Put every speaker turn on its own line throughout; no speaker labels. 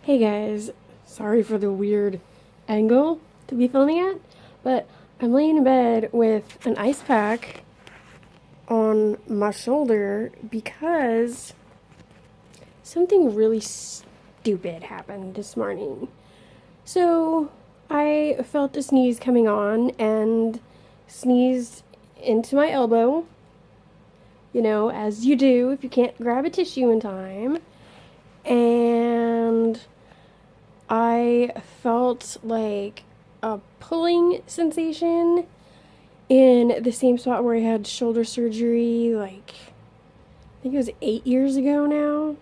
Hey guys, sorry for the weird angle to be filming at, but I'm laying in bed with an ice pack on my shoulder because something really stupid happened this morning. So I felt a sneeze coming on and sneezed into my elbow, as you do if you can't grab a tissue in time. And I felt like a pulling sensation in the same spot where I had shoulder surgery, like, I think it was 8 years ago now.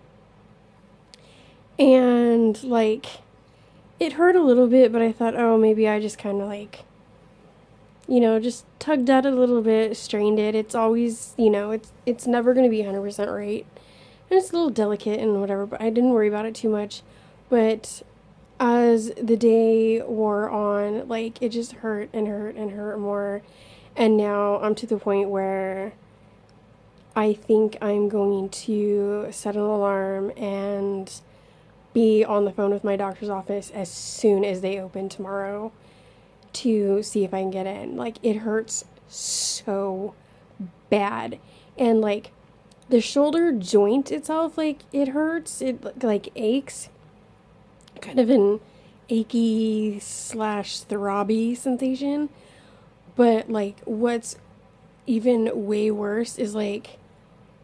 And, like, it hurt a little bit, but I thought, oh, maybe I just kind of, like, just tugged at it a little bit, strained it. It's always, it's never going to be 100% right. And it's a little delicate and whatever, but I didn't worry about it too much. But as the day wore on, like, it just hurt and hurt and hurt more. And now I'm to the point where I think I'm going to set an alarm and be on the phone with my doctor's office as soon as they open tomorrow to see if I can get in. Like, it hurts so bad. And, like, the shoulder joint itself, like, it hurts. It, like, aches. Kind of an achy / throbby sensation. But, like, what's even way worse is, like,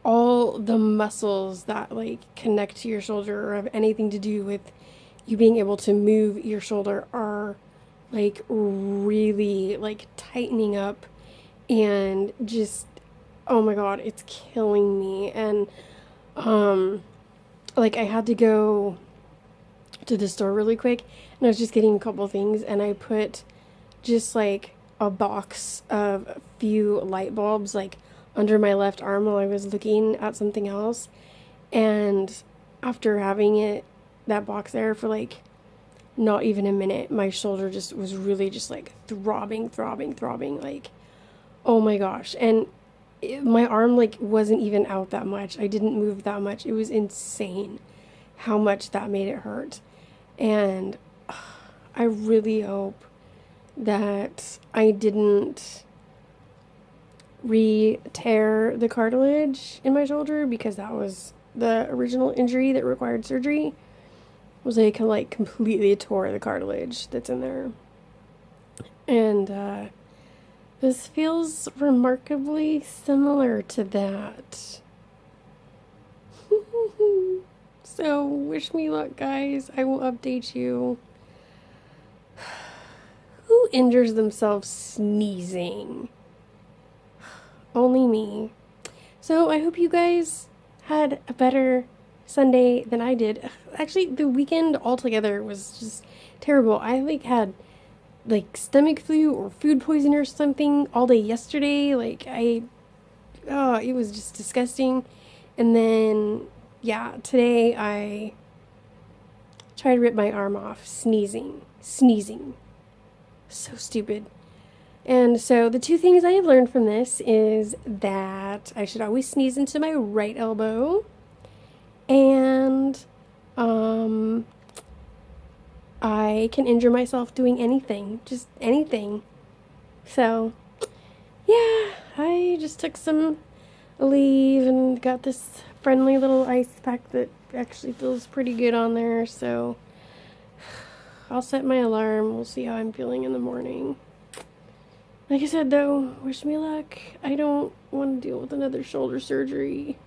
all the muscles that, like, connect to your shoulder or have anything to do with you being able to move your shoulder are, like, really, like, tightening up and just, oh my god, it's killing me. And, like, I had to go to the store really quick, and I was just getting a couple things, and I put just, like, a box of a few light bulbs, like, under my left arm while I was looking at something else. And after having that box there for, like, not even a minute, my shoulder just was really just, like, throbbing, like, oh my gosh. And my arm, like, wasn't even out that much. I didn't move that much. It was insane how much that made it hurt. And I really hope that I didn't re-tear the cartilage in my shoulder, because that was the original injury that required surgery. Was I like completely tore the cartilage that's in there. And this feels remarkably similar to that. So, wish me luck, guys. I will update you. Who injures themselves sneezing? Only me. So, I hope you guys had a better Sunday than I did. Actually, the weekend altogether was just terrible. I, like, had, like, stomach flu or food poisoning or something all day yesterday. Like, it was just disgusting. And then, yeah, today I tried to rip my arm off, sneezing. So stupid. And so the two things I have learned from this is that I should always sneeze into my right elbow, and I can injure myself doing anything, just anything. So, yeah, I just took some leave and got this friendly little ice pack that actually feels pretty good on there. So I'll set my alarm. We'll see how I'm feeling in the morning. Like I said, though, wish me luck. I don't want to deal with another shoulder surgery.